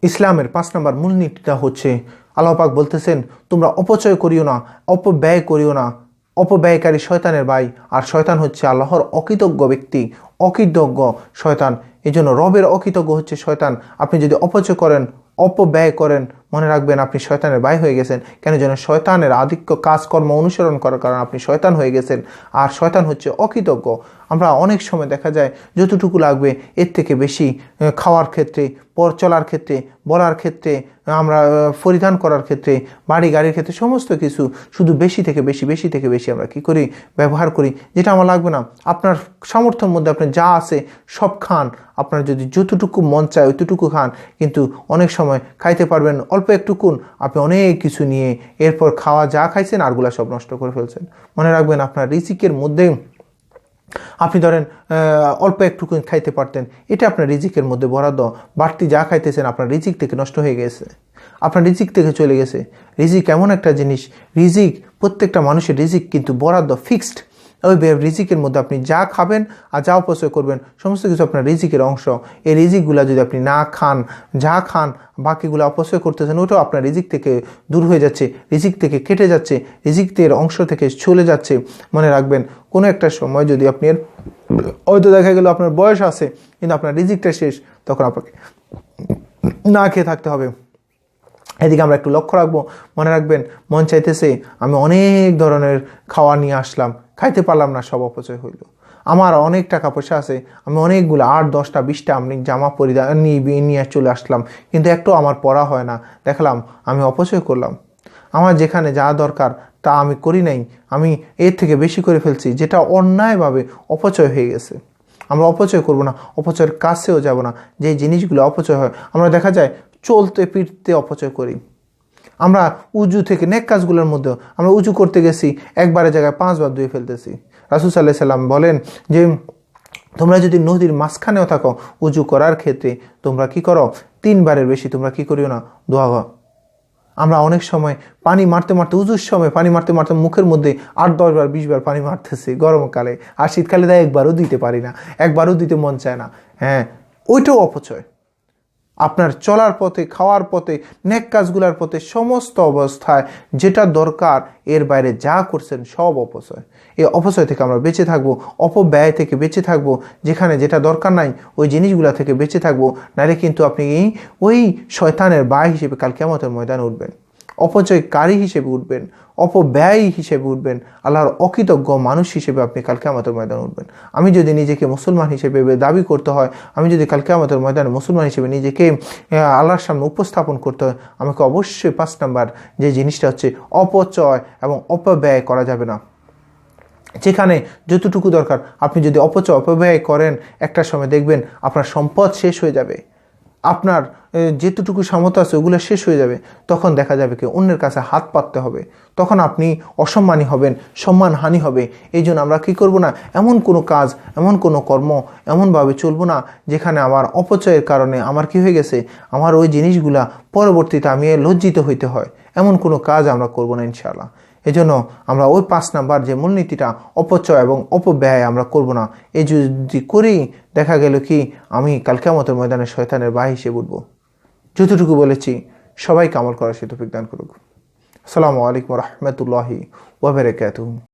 ইসলামের 5 নম্বর মূলনীতিটা হচ্ছে আল্লাহ পাক বলতেছেন, তোমরা অপচয় করিও না, অপব্যয় করিও না। অপব্যয়কারী শয়তানের ভাই, আর শয়তান হচ্ছে আল্লাহর অকৃতজ্ঞ ব্যক্তি, অকৃতজ্ঞ শয়তান। এই জন্য রবের অকৃতজ্ঞ হচ্ছে শয়তান। আপনি যদি অপচয় করেন, অপব্যয় করেন, মনে রাখবেন আপনি শয়তানের ভাই হয়ে গেছেন। কেন যেন শয়তানের আধিক্য কাজকর্ম অনুসরণ করার কারণে আপনি শয়তান হয়ে গেছেন, আর শয়তান হচ্ছে অকৃতজ্ঞ। আমরা অনেক সময় দেখা যায় যতটুকু লাগবে এর থেকে বেশি খাওয়ার ক্ষেত্রে, পর চলার ক্ষেত্রে, বলার ক্ষেত্রে, আমরা পরিধান করার ক্ষেত্রে, বাড়ি গাড়ির ক্ষেত্রে, সমস্ত কিছু শুধু বেশি থেকে বেশি, বেশি থেকে বেশি আমরা কি করি, ব্যবহার করি, যেটা আমার লাগবে না। আপনার সামর্থ্যের মধ্যে আপনার যা আছে সব খান, আপনার যদি যতটুকু মন চায় অতটুকু খান, কিন্তু অনেক সময় খাইতে পারবেন অল্প একটুকুন, আপনি অনেক কিছু নিয়ে এরপর খাওয়া যা খাইছেন আরগুলা সব নষ্ট করে ফেলছেন। মনে রাখবেন আপনার রিজিকের মধ্যে আপনি ধরেন অল্প একটুকু খাইতে পারতেন, এটা আপনার রিজিকের মধ্যে বরাদ্দ। বাড়তি যা খাইতেছেন আপনার রিজিক থেকে নষ্ট হয়ে গেছে, আপনার রিজিক থেকে চলে গেছে। রিজিক এমন একটা জিনিস, রিজিক প্রত্যেকটা মানুষের রিজিক কিন্তু বরাদ্দ, ফিক্সড। ওই রিজিকের মধ্যে আপনি যা খাবেন আর যা অপচয় করবেন সমস্ত কিছু আপনার রিজিকের অংশ। এই রিজিকগুলো যদি আপনি না খান, যা খান বাকিগুলো অপচয় করতেছেন, ওটাও আপনার রিজিক থেকে দূর হয়ে যাচ্ছে, রিজিক থেকে কেটে যাচ্ছে, রিজিকের অংশ থেকে চলে যাচ্ছে। মনে রাখবেন কোনো একটা সময় যদি আপনি হয়তো দেখা গেল আপনার বয়স আছে কিন্তু আপনার রিজিকটা শেষ, তখন আপনাকে না খেয়ে থাকতে হবে। এদিকে আমরা একটু লক্ষ্য রাখবো। মনে রাখবেন মন চাইতেছে আমি অনেক ধরনের খাওয়া নিয়ে আসলাম, খাইতে পারলাম না, সব অপচয় হইল। আমার অনেক টাকা পয়সা আছে, আমি অনেকগুলো 8, 10টা 20টা আমি জামা পরিধান নিয়ে চলে আসলাম, কিন্তু একটু আমার পরা হয় না, দেখলাম আমি অপচয় করলাম। আমার যেখানে যা দরকার তা আমি করি নাই, আমি এর থেকে বেশি করে ফেলছি, যেটা অন্যায়ভাবে অপচয় হয়ে গেছে। আমরা অপচয় করব না, অপচয়ের কাছেও যাব না। যে জিনিসগুলো অপচয় হয়, আমরা দেখা যায় চলতে ফিরতে অপচয় করি। আমরা উজু থেকে নেক কাজগুলোর মধ্যে আমরা উজু করতে গেছি, একবারের জায়গায় 5 বার ধুয়ে ফেলতেছি। রাসূল সাল্লাল্লাহু আলাইহি সাল্লাম বলেন যে তোমরা যদি নদীর মাঝখানেও থাকো উজু করার ক্ষেত্রে তোমরা কি করো, 3 বারের বেশি তোমরা কি করিও না, দোয়া করো। আমরা অনেক সময় পানি মারতে মারতে, উজুর সময় পানি মারতে মারতে মুখের মধ্যে 8, 10 বার 20 বার পানি মারতেছি গরমকালে, আর শীতকালে দেয় একবারও দিতে পারি না, একবারও দিতে মন চায় না। হ্যাঁ, ওইটাও অপচয়। আপনার চলার পথে, খাওয়ার পথে, নেক কাজগুলোর পথে, সমস্ত অবস্থায় যেটা দরকার এর বাইরে যা করছেন সব অপচয়। এই অপচয় থেকে আমরা বেঁচে থাকবো, অপব্যয় থেকে বেঁচে থাকবো, যেখানে যেটা দরকার নাই ওই জিনিসগুলো থেকে বেঁচে থাকবো। নাহলে কিন্তু আপনি ওই শয়তানের ভাই হিসেবে কাল কিয়ামতের ময়দানে উঠবেন, অপচয়কারী হিসেবে উঠবেন, অপব্যয় হিসেবে উঠবেন, আল্লাহর অকৃতজ্ঞ মানুষ হিসেবে আপনি কাল কিয়ামতের ময়দানে উঠবেন। আমি যদি নিজেকে মুসলমান হিসেবে দাবি করতে হয়, আমি যদি কাল কিয়ামতের ময়দানে মুসলমান হিসেবে নিজেকে আল্লাহর সামনে উপস্থাপন করতে হয়, আমাকে অবশ্যই 5 নাম্বার যে জিনিসটা হচ্ছে অপচয় এবং অপব্যয় করা যাবে না। যেখানে যতটুকু দরকার আপনি যদি অপব্যয় করেন, একটা সময় দেখবেন আপনার সম্পদ শেষ হয়ে যাবে, আপনার যেতটুকু সামর্থ্য আছে ওগুলো শেষ হয়ে যাবে। তখন দেখা যাবে কি অন্যের কাছে হাত পাততে হবে, তখন আপনি অসম্মানী হবেন, সম্মানহানি হবে। এই জন্য আমরা কী করবো না, এমন কোনো কাজ, এমন কোনো কর্ম এমনভাবে চলবো না যেখানে আমার অপচয়ের কারণে আমার কি হয়ে গেছে, আমার ওই জিনিসগুলা পরবর্তীতে আমি লজ্জিত হইতে হয়। এমন কোনো কাজ আমরা করবো না ইনশাআল্লাহ। এজন্য আমরা ওই 5 নাম্বার যে মূলনীতিটা, অপচয় এবং অপব্যয় আমরা করব না। এই যদি করি দেখা গেল কি আমি কাল কিয়ামতের ময়দানে শয়তানের ভাই হিসেবে উঠব। যতটুকু বলেছি সবাইকে আমল করার তৌফিক দান করুক। আসসালামু আলাইকুম ওয়া রাহমাতুল্লাহি ওয়া বারাকাতুহু।